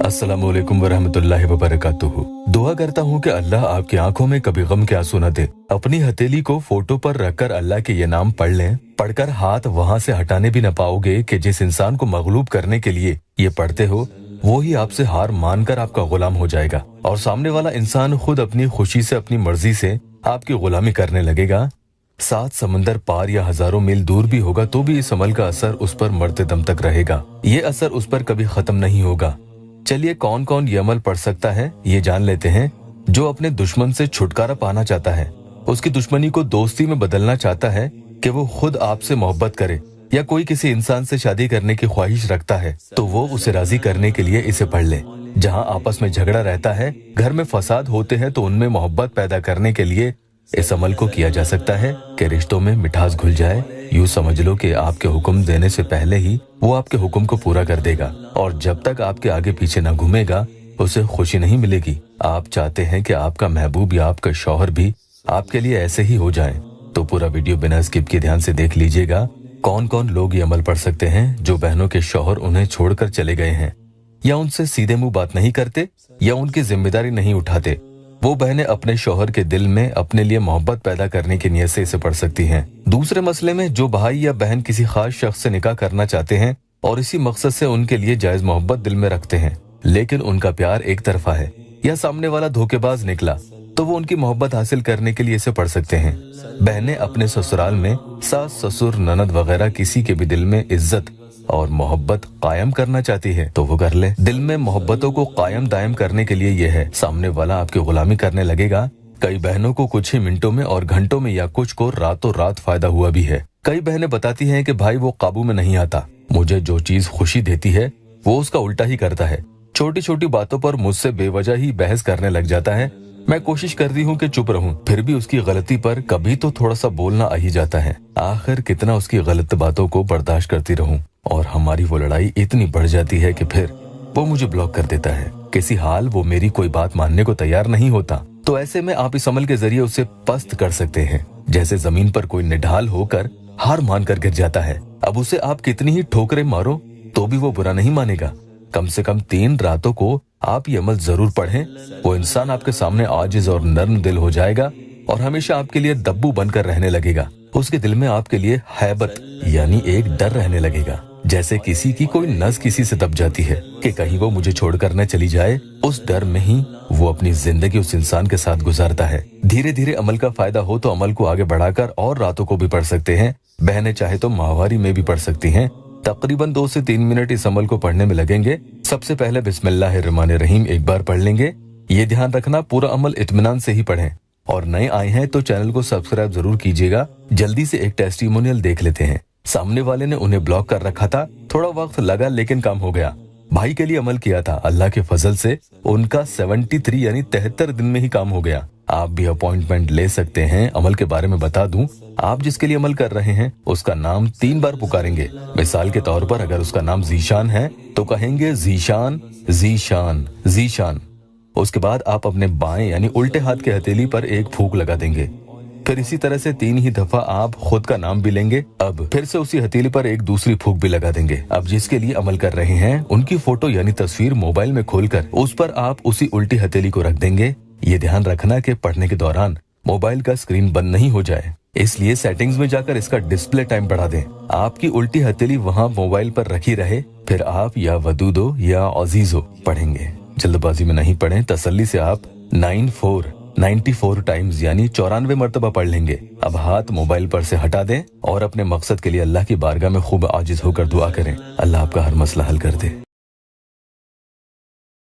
अस्सलामुअलैकुम वरहमतुल्लाहि वबरकातुहू। दुआ करता हूँ कि अल्लाह आपकी आंखों में कभी गम के आंसू न दे। अपनी हथेली को फोटो पर रखकर अल्लाह के ये नाम पढ़ लें। पढ़कर हाथ वहाँ से हटाने भी न पाओगे कि जिस इंसान को मगलूब करने के लिए ये पढ़ते हो वो ही आपसे हार मानकर आपका गुलाम हो जाएगा और सामने वाला इंसान खुद अपनी खुशी से अपनी मर्जी से आपकी गुलामी करने लगेगा। 7 समंदर पार या हजारों मील दूर भी होगा तो भी इस अमल का असर उस पर मरते दम तक रहेगा। ये असर उस पर कभी खत्म नहीं होगा। चलिए कौन कौन ये अमल पढ़ सकता है ये जान लेते हैं। जो अपने दुश्मन से छुटकारा पाना चाहता है, उसकी दुश्मनी को दोस्ती में बदलना चाहता है कि वो खुद आपसे मोहब्बत करे, या कोई किसी इंसान से शादी करने की ख्वाहिश रखता है तो वो उसे राजी करने के लिए इसे पढ़ ले। जहाँ आपस में झगड़ा रहता है, घर में फसाद होते हैं, तो उनमें मोहब्बत पैदा करने के लिए इस अमल को किया जा सकता है कि रिश्तों में मिठास घुल जाए। यूं समझ लो कि आपके हुक्म देने से पहले ही वो आपके हुक्म को पूरा कर देगा और जब तक आपके आगे पीछे न घूमेगा उसे खुशी नहीं मिलेगी। आप चाहते हैं कि आपका महबूब या आपका शौहर भी आपके लिए ऐसे ही हो जाए तो पूरा वीडियो बिना स्किप के ध्यान से देख लीजिएगा। कौन कौन लोग ये अमल पढ़ सकते हैं? जो बहनों के शौहर उन्हें छोड़कर चले गए हैं या उनसे सीधे मुंह बात नहीं करते या उनकी जिम्मेदारी नहीं उठाते, वो बहनें अपने शौहर के दिल में अपने लिए मोहब्बत पैदा करने की नियत से इसे पढ़ सकती हैं। दूसरे मसले में जो भाई या बहन किसी खास शख्स से निकाह करना चाहते हैं और इसी मकसद से उनके लिए जायज मोहब्बत दिल में रखते हैं, लेकिन उनका प्यार एक तरफा है या सामने वाला धोखेबाज निकला, तो वो उनकी मोहब्बत हासिल करने के लिए इसे पढ़ सकते हैं। बहनें अपने ससुराल में सास ससुर ननद वगैरह किसी के भी दिल में इज्जत और मोहब्बत कायम करना चाहती है तो वो कर ले। दिल में मोहब्बतों को कायम दायम करने के लिए ये है, सामने वाला आपकी गुलामी करने लगेगा। कई बहनों को कुछ ही मिनटों में और घंटों में या कुछ को रातों रात फायदा हुआ भी है। कई बहनें बताती हैं कि भाई वो काबू में नहीं आता, मुझे जो चीज खुशी देती है वो उसका उल्टा ही करता है, छोटी छोटी बातों पर मुझसे बेवजह ही बहस करने लग जाता है। मैं कोशिश करती हूँ कि चुप रहूं, फिर भी उसकी गलती पर कभी तो थोड़ा सा बोलना आ ही जाता है। आखिर कितना उसकी गलत बातों को बर्दाश्त करती रहूं और हमारी वो लड़ाई इतनी बढ़ जाती है कि फिर वो मुझे ब्लॉक कर देता है। किसी हाल वो मेरी कोई बात मानने को तैयार नहीं होता, तो ऐसे में आप इस अमल के जरिए उसे पस्त कर सकते हैं। जैसे जमीन पर कोई निढाल होकर हार मान कर गिर जाता है, अब उसे आप कितनी ही ठोकरें मारो तो भी वो बुरा नहीं मानेगा। कम से कम 3 रातों को आप ये अमल जरूर पढ़ें। वो इंसान आपके सामने आजिज और नर्म दिल हो जाएगा और हमेशा आपके लिए दब्बू बनकर रहने लगेगा। उसके दिल में आपके लिए हैबत यानी एक डर रहने लगेगा, जैसे किसी की कोई नस किसी से दब जाती है कि कहीं वो मुझे छोड़कर न चली जाए। उस डर में ही वो अपनी जिंदगी उस इंसान के साथ गुजारता है। धीरे धीरे अमल का फायदा हो तो अमल को आगे बढ़ाकर और रातों को भी पढ़ सकते हैं। बहनें चाहे तो माहवारी में भी पढ़ सकती हैं। तकरीबन 2 से 3 मिनट इस अमल को पढ़ने में लगेंगे। सबसे पहले बिस्मिल्लाहिर्रहमानिर्रहीम एक बार पढ़ लेंगे। ये ध्यान रखना पूरा अमल इत्मीनान से ही पढ़ें और नए आए हैं तो चैनल को सब्सक्राइब जरूर कीजिएगा। जल्दी से एक टेस्टिमोनियल देख लेते हैं। सामने वाले ने उन्हें ब्लॉक कर रखा था, थोड़ा वक्त लगा लेकिन काम हो गया। भाई के लिए अमल किया था, अल्लाह के फजल से उनका 73 यानी 73 दिन में ही काम हो गया। आप भी अपॉइंटमेंट ले सकते हैं। अमल के बारे में बता दूं, आप जिसके लिए अमल कर रहे हैं उसका नाम 3 बार पुकारेंगे। मिसाल के तौर पर अगर उसका नाम जीशान है तो कहेंगे जीशान जीशान जीशान। उसके बाद आप अपने बाएं यानी उल्टे हाथ के हथेली पर एक फूंक लगा देंगे। फिर इसी तरह से 3 ही दफा आप खुद का नाम भी लेंगे। अब फिर से उसी हथेली पर एक दूसरी फूंक भी लगा देंगे। अब जिसके लिए अमल कर रहे हैं उनकी फोटो यानी तस्वीर मोबाइल में खोलकर उस पर आप उसी उल्टी हथेली को रख देंगे। ये ध्यान रखना कि पढ़ने के दौरान मोबाइल का स्क्रीन बंद नहीं हो जाए, इसलिए सेटिंग्स में जाकर इसका डिस्प्ले टाइम बढ़ा दें। आपकी उल्टी हथेली वहाँ मोबाइल पर रखी रहे, फिर आप या वदूदो या अजीजो पढ़ेंगे। जल्दबाजी में नहीं पढ़ें, तसल्ली से आप 94 टाइम्स यानी 94 मरतबा पढ़ लेंगे। अब हाथ मोबाइल पर से हटा दें और अपने मकसद के लिए अल्लाह की बारगाह में खूब आजिज होकर दुआ करें। अल्लाह आपका हर मसला हल कर दे।